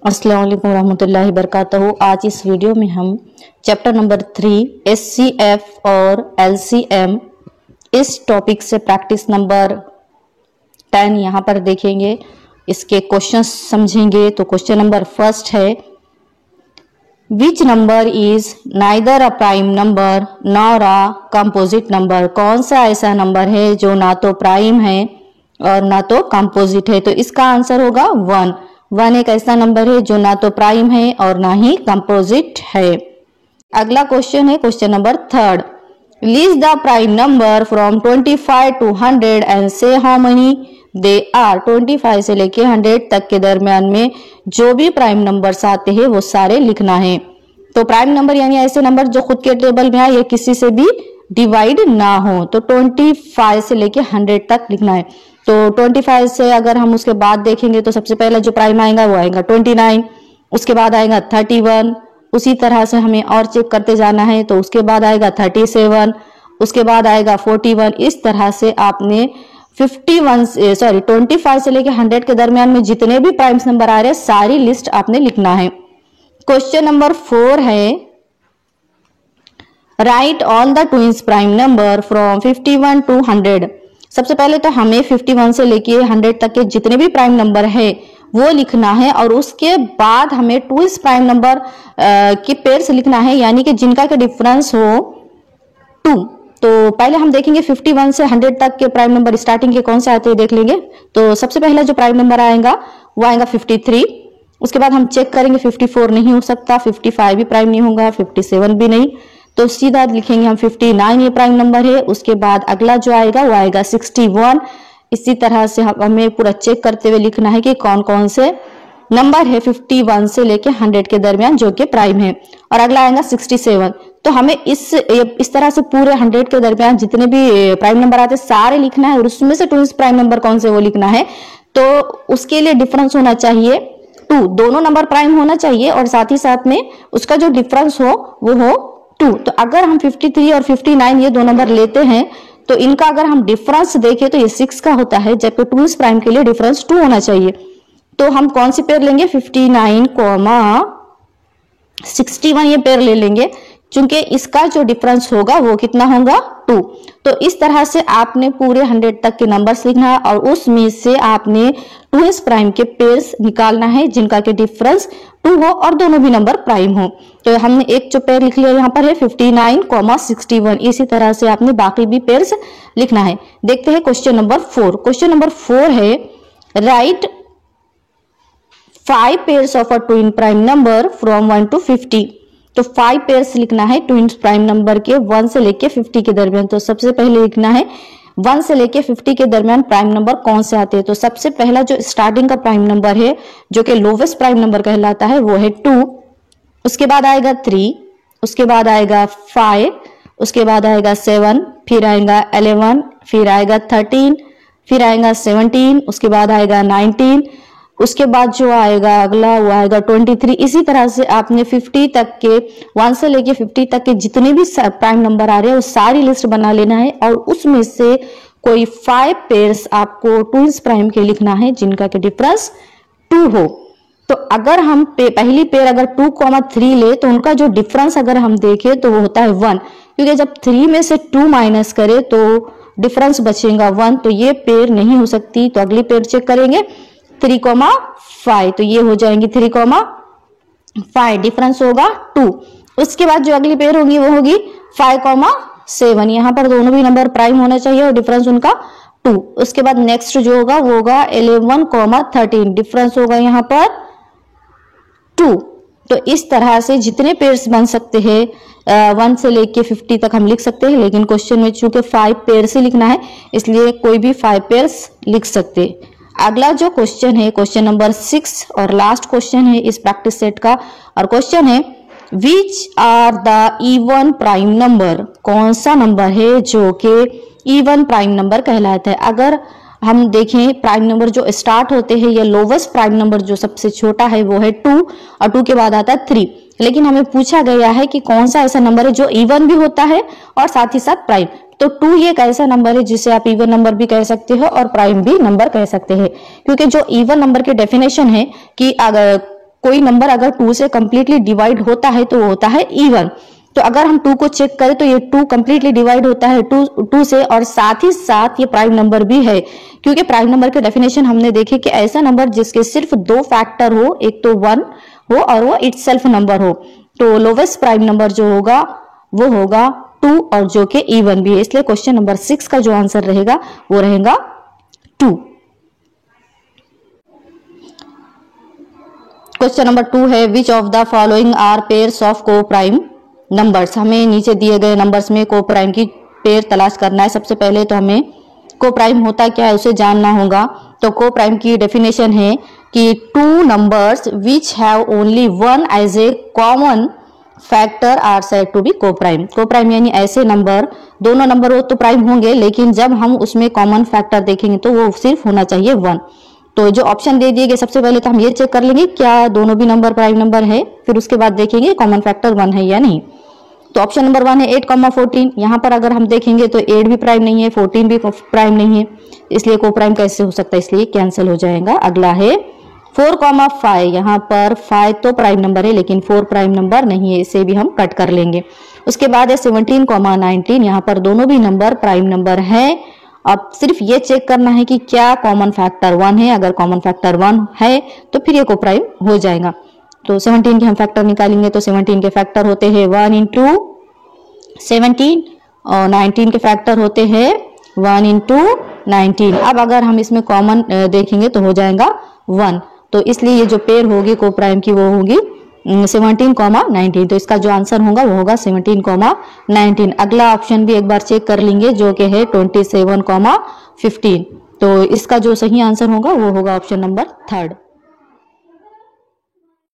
अस्सलाम वालेकुम रहमतुल्लाहि बरकातहू। आज इस वीडियो में हम चैप्टर नंबर 3 एचसीएफ और एलसीएम इस टॉपिक से प्रैक्टिस नंबर 10 यहाँ पर देखेंगे। इसके क्वेश्चंस समझेंगे। तो क्वेश्चन नंबर फर्स्ट है, which number is neither a prime number nor a composite number. कौन सा ऐसा नंबर है जो ना तो प्राइम है और ना तो कंपोजिट है। तो इसका आंसर होगा 1। 1 एक ऐसा नंबर है जो ना तो प्राइम है और ना ही कंपोजिट है। अगला क्वेश्चन है question number 3, list the prime number from 25 to 100 and से हाउ मेनी दे आर। 25 से लेके 100 तक के दरमियान में जो भी प्राइम नंबर्स आते हैं वो सारे लिखना है। तो प्राइम नंबर यानी ऐसे नंबर जो खुद के टेबल में आए या किसी से भी डिवाइड ना हो। तो 25 से लेके 100 तक लिखना है। तो 25 से अगर हम उसके बाद देखेंगे तो सबसे पहले जो प्राइम आएगा वो आएगा 29, उसके बाद आएगा 31, उसी तरह से हमें और चेक करते जाना है। तो उसके बाद आएगा 37, उसके बाद आएगा 41। इस तरह से आपने 25 से लेके 100 के दरमियान में जितने भी प्राइम्स नंबर आ रहे हैं सारी लिस्ट आपने लिखना है। क्वेश्चन नंबर 4 है, right all the twins prime number from 51 to 100। सबसे पहले तो हमें 51 से लेके 100 तक के जितने भी प्राइम नंबर है वो लिखना है और उसके बाद हमें ट्विंस प्राइम नंबर के पेयर्स लिखना है, यानी कि जिनका का डिफरेंस हो 2। तो पहले हम देखेंगे 51 से 100 तक के प्राइम नंबर स्टार्टिंग के कौन से आते हैं देख लेंगे। तो सबसे पहला जो प्राइम नंबर आएगा वो आएगा 53। उसके बाद हम चेक करेंगे 54 नहीं हो सकता, 55 भी प्राइम नहीं होगा, 57 भी नहीं। तो सीधा लिखेंगे हम 59 ये प्राइम नंबर है। उसके बाद अगला जो आएगा वो आएगा 61। इसी तरह से हमें पूरा चेक करते हुए लिखना है कि कौन कौन से नंबर है 51 से लेके 100 के दरमियान जो कि प्राइम है। और अगला आएगा 67। तो हमें इस तरह से पूरे 100 के दरमियान जितने भी प्राइम नंबर आते हैं सारे लिखना है और उसमें से ट्विंस प्राइम नंबर कौन से वो लिखना है। तो उसके लिए डिफरेंस होना चाहिए 2, दोनों नंबर प्राइम होना चाहिए और साथ ही साथ में उसका जो डिफरेंस हो वो हो 2। तो अगर हम 53 और 59 ये दो नंबर लेते हैं तो इनका अगर हम डिफरेंस देखें तो ये 6 का होता है, जबकि ट्विंस प्राइम के लिए डिफरेंस 2 होना चाहिए। तो हम कौन सी पेयर लेंगे 59, 61 ये पेयर ले लेंगे, क्योंकि इसका जो डिफरेंस होगा वो कितना होगा 2। तो इस तरह से आपने पूरे 100 तक के नंबर्स लिखना है और उसमें से आपने ट्विंस प्राइम के पेयर्स निकालना है जिनका के डिफरेंस 2 हो और दोनों भी नंबर प्राइम हो। तो हमने एक जो पेयर लिख लिया यहाँ पर है 59, 61। इसी तरह से आपने बाकी भी पेयर्स लिखना है। देखते हैं क्वेश्चन नंबर 4। क्वेश्चन नंबर 4 है, right 5 pairs of a twin prime number from 1 to 50। तो 5 पेयर्स लिखना है ट्विंस प्राइम नंबर के 1 से लेके 50 के दरमियान। तो सबसे पहले लिखना है 1 से लेके 50 के दरमियान प्राइम नंबर कौन से आते हैं। तो सबसे पहला जो स्टार्टिंग का प्राइम नंबर है जो कि लोवेस्ट प्राइम नंबर कहलाता है वो है 2। उसके बाद आएगा 3, उसके बाद आएगा 5, उसके बाद आएगा 7, फिर आएगा 11, फिर आएगा 13, फिर आएगा 17, उसके बाद आएगा 19, उसके बाद जो आएगा अगला वो आएगा 23। इसी तरह से आपने 50 तक के 1 से लेके 50 तक के जितने भी प्राइम नंबर आ रहे हैं वो सारी लिस्ट बना लेना है और उसमें से कोई 5 पेयर्स आपको ट्विंस प्राइम के लिखना है जिनका के डिफरेंस 2 हो। तो अगर हम पहली पेयर अगर 2,3 ले तो उनका जो डिफरेंस अगर हम देखें तो वो होता है 1, क्योंकि जब 3 में से 2 माइनस करे तो डिफरेंस बचेगा 1। तो ये पेयर नहीं हो सकती। तो अगली पेयर चेक करेंगे 3,5। तो ये हो जाएंगी 3,5, डिफरेंस होगा 2। उसके बाद जो अगली पेयर होगी वो होगी 5,7। यहाँ पर दोनों भी नंबर प्राइम होना चाहिए और डिफरेंस उनका 2। उसके बाद नेक्स्ट जो होगा वो होगा 11,13, डिफरेंस होगा यहाँ पर 2। तो इस तरह से जितने पेयर्स बन सकते हैं 1 से लेके 50 तक हम लिख सकते हैं, लेकिन क्वेश्चन में चूंकि 5 पेयर से लिखना है इसलिए कोई भी 5 पेयर्स लिख सकते हैं। अगला जो क्वेश्चन है क्वेश्चन नंबर 6 और लास्ट क्वेश्चन है इस प्रैक्टिस सेट का और क्वेश्चन है, which are the even prime number. कौन सा नंबर है जो कि इवन प्राइम नंबर कहलाता है। अगर हम देखें प्राइम नंबर जो स्टार्ट होते हैं या लोवेस्ट प्राइम नंबर जो सबसे छोटा है वो है 2 और 2 के बाद आता है 3, लेकिन हमें पूछा गया है कि कौन सा ऐसा नंबर है जो इवन भी होता है और साथ ही साथ प्राइम। तो 2 ये एक ऐसा नंबर है जिसे आप इवन नंबर भी कह सकते हो और प्राइम भी नंबर कह सकते हैं, क्योंकि जो इवन नंबर की डेफिनेशन है कि अगर कोई नंबर अगर 2 से कंप्लीटली डिवाइड होता है तो वो होता है इवन। तो अगर हम 2 को चेक करें तो ये 2 कंप्लीटली डिवाइड होता है 2 से, और साथ ही साथ ये प्राइम नंबर भी है, क्योंकि प्राइम नंबर के डेफिनेशन हमने देखे कि ऐसा नंबर जिसके सिर्फ 2 फैक्टर हो, एक तो 1 हो और वो इटसेल्फ नंबर हो। तो लोवेस्ट प्राइम नंबर जो होगा वो होगा 2 और जो कि इवन भी है। इसलिए क्वेश्चन नंबर 6 का जो आंसर रहेगा वो रहेगा 2। क्वेश्चन नंबर 2 है which of the following are pairs of co prime numbers. हमें नीचे दिए गए नंबर्स में को प्राइम की पेयर तलाश करना है। सबसे पहले तो हमें को प्राइम होता क्या है उसे जानना होगा। तो को प्राइम की डेफिनेशन है कि 2 numbers which have only 1 as a common factor are said to be co prime. Co prime यानी ऐसे नंबर, दोनों नंबर हो तो प्राइम होंगे, लेकिन जब हम उसमें कॉमन फैक्टर देखेंगे तो वो सिर्फ होना चाहिए 1। तो जो ऑप्शन दे दिए गए, सबसे पहले तो हम ये चेक कर लेंगे क्या दोनों भी नंबर प्राइम नंबर है, फिर उसके बाद देखेंगे कॉमन फैक्टर 1 है या नहीं। तो ऑप्शन नंबर 1 है 8,14। यहाँ पर अगर हम देखेंगे तो 8 भी प्राइम नहीं है, 14 भी प्राइम नहीं है, इसलिए को प्राइम कैसे हो सकता है, इसलिए कैंसिल हो जाएगा। अगला है 4,5। यहाँ पर 5 तो प्राइम नंबर है लेकिन 4 प्राइम नंबर नहीं है, इसे भी हम कट कर लेंगे। उसके बाद है 17,19। यहाँ पर दोनों भी नंबर प्राइम नंबर है। अब सिर्फ ये चेक करना है कि क्या कॉमन फैक्टर 1 है। अगर कॉमन फैक्टर 1 है तो फिर ये को प्राइम हो जाएगा। तो 17 के हम फैक्टर निकालेंगे तो 17 के फैक्टर होते हैं 1 इंटू 17 और 19 के फैक्टर होते हैं 1 इंटू 19। अब अगर हम इसमें कॉमन देखेंगे तो हो जाएगा 1। तो इसलिए ये जो पेयर होगी को प्राइम की वो होगी 17,19। तो इसका जो आंसर होगा वो होगा 17,19। अगला ऑप्शन भी एक बार चेक कर लेंगे जो कि है 27,15। तो इसका जो सही आंसर होगा वो होगा ऑप्शन नंबर 3।